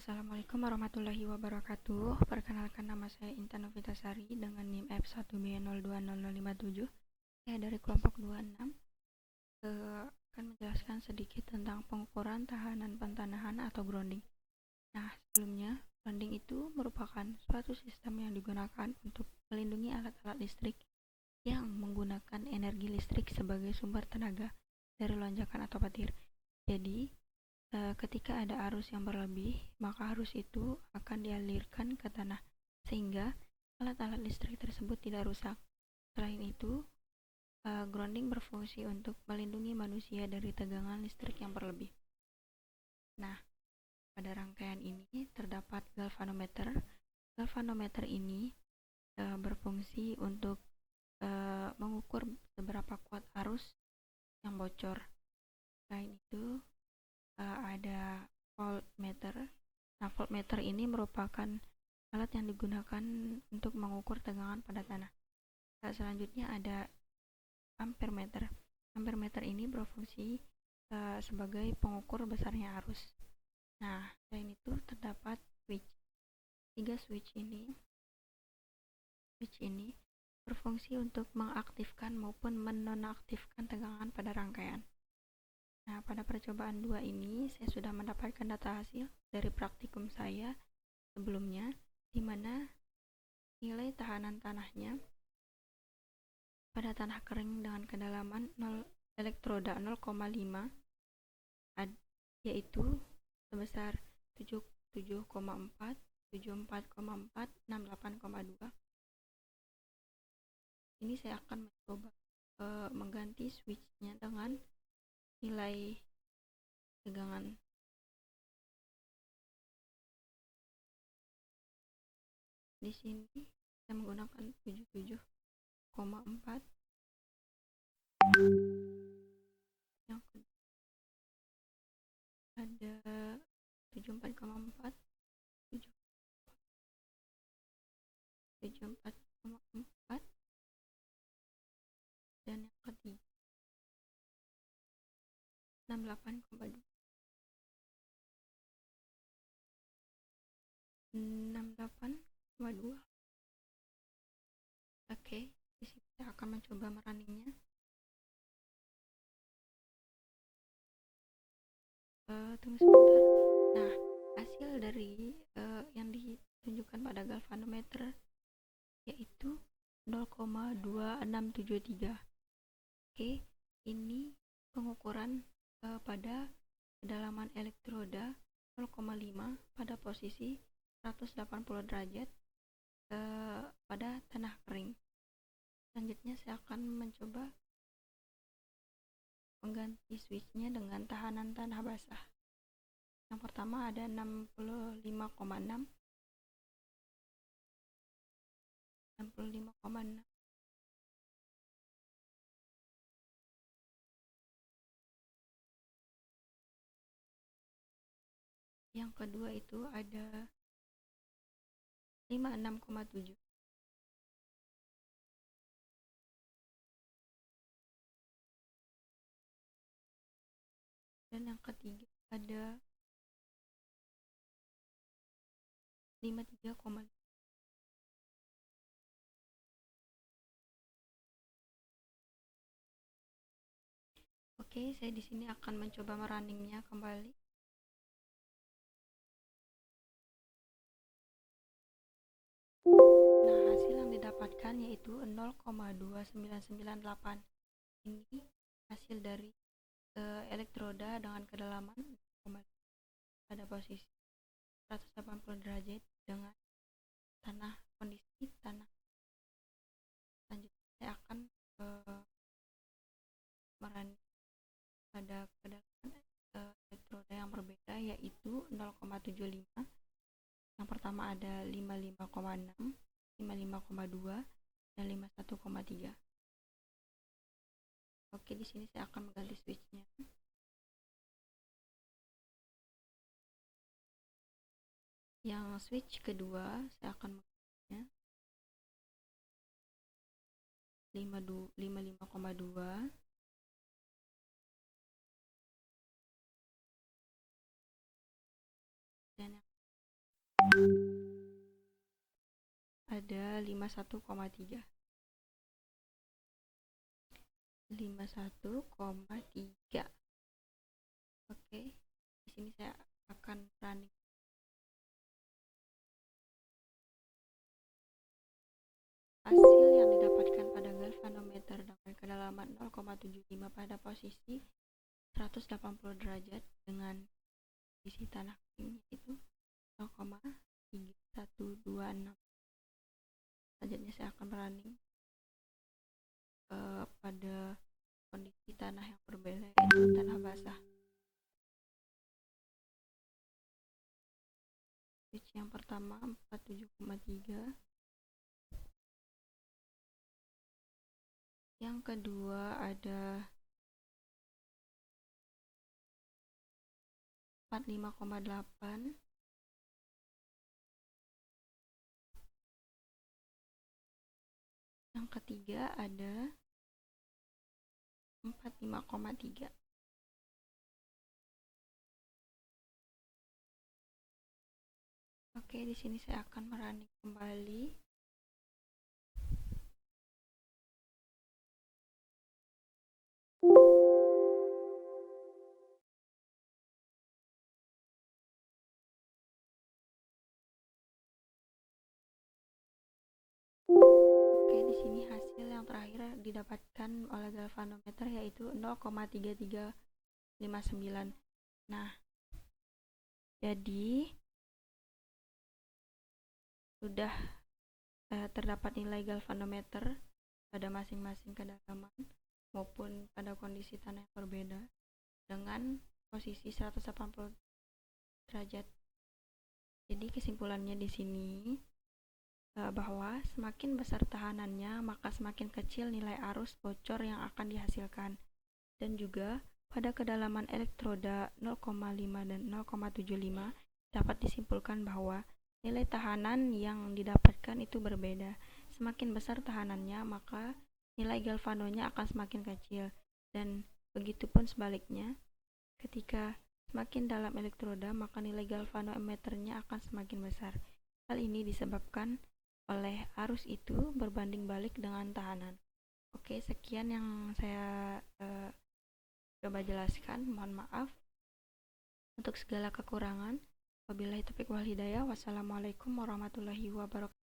Assalamualaikum warahmatullahi wabarakatuh. Perkenalkan, nama saya Intan Novitasari dengan NIM F1B020057. Saya dari kelompok 26 akan menjelaskan sedikit tentang pengukuran tahanan pentanahan atau grounding. Nah, sebelumnya, grounding itu merupakan suatu sistem yang digunakan untuk melindungi alat-alat listrik yang menggunakan energi listrik sebagai sumber tenaga dari lonjakan atau petir. Jadi, ketika ada arus yang berlebih, maka arus itu akan dialirkan ke tanah, sehingga alat-alat listrik tersebut tidak rusak. Selain itu, grounding berfungsi untuk melindungi manusia dari tegangan listrik yang berlebih. Nah, pada rangkaian ini terdapat galvanometer. Galvanometer ini berfungsi untuk mengukur seberapa kuat arus yang bocor. Selain itu, ada voltmeter. Nah, voltmeter ini merupakan alat yang digunakan untuk mengukur tegangan pada tanah. Selanjutnya ada ampermeter. Ampermeter ini berfungsi sebagai pengukur besarnya arus. Nah, selain itu terdapat switch. Tiga switch ini berfungsi untuk mengaktifkan maupun menonaktifkan tegangan pada rangkaian. Nah, pada percobaan 2 ini saya sudah mendapatkan data hasil dari praktikum saya sebelumnya, di mana nilai tahanan tanahnya pada tanah kering dengan kedalaman elektroda 0,5 yaitu sebesar 77,4, 74,4, 68,2. Ini saya akan mencoba mengganti switchnya dengan nilai tegangan. Di sini saya menggunakan 77,4, yang kedua ada 74,4, 74,4, dan yang ketiga 68,2. 68,2. Oke, di sini saya akan mencoba merunningnya. Tunggu sebentar. Nah, hasil dari yang ditunjukkan pada galvanometer yaitu 0,2673. Oke, ini pengukuran pada kedalaman elektroda 0,5 pada posisi 180 derajat pada tanah kering. Selanjutnya saya akan mencoba mengganti switchnya dengan tahanan tanah basah. Yang pertama ada 65,6, 65,6, yang kedua itu ada 56,7, dan yang ketiga ada 53,5. Oke, saya di sini akan mencoba merunningnya kembali. Nah, hasil yang didapatkan yaitu 0,2998. Ini hasil dari elektroda dengan kedalaman pada posisi 180 derajat dengan kondisi tanah. Selanjutnya saya akan merunning pada kedalaman elektroda yang berbeda yaitu 0,75. Yang pertama ada 55,6, 55,2, dan 51,3. Oke, di sini saya akan mengganti switchnya. Yang switch kedua saya akan menggantinya 55,2, dan yang ada 51,3. 51,3. Oke, di sini saya akan running. Hasil yang didapatkan pada galvanometer dengan kedalaman 0,75 pada posisi 180 derajat dengan kondisi tanah kering yaitu 0,3126. Selanjutnya saya akan running pada kondisi tanah yang berbeda yaitu tanah basah. Switch yang pertama 47,3, yang kedua ada 45,8, yang ketiga ada 45,3. Oke, di sini saya akan merunning kembali. Oke, di sini hasil yang terakhir didapatkan oleh galvanometer yaitu 0,3359. Nah, jadi sudah terdapat nilai galvanometer pada masing-masing kedalaman maupun pada kondisi tanah yang berbeda dengan posisi 180 derajat. Jadi kesimpulannya di sini bahwa semakin besar tahanannya maka semakin kecil nilai arus bocor yang akan dihasilkan. Dan juga pada kedalaman elektroda 0,5 dan 0,75 dapat disimpulkan bahwa nilai tahanan yang didapatkan itu berbeda. Semakin besar tahanannya maka nilai galvanonya akan semakin kecil, dan begitupun sebaliknya, ketika semakin dalam elektroda maka nilai galvanometernya akan semakin besar. Hal ini disebabkan oleh arus itu berbanding balik dengan tahanan. Oke, sekian yang saya coba jelaskan. Mohon maaf untuk segala kekurangan. Wabillahi taufiq wal hidayah. Wassalamualaikum warahmatullahi wabarakatuh.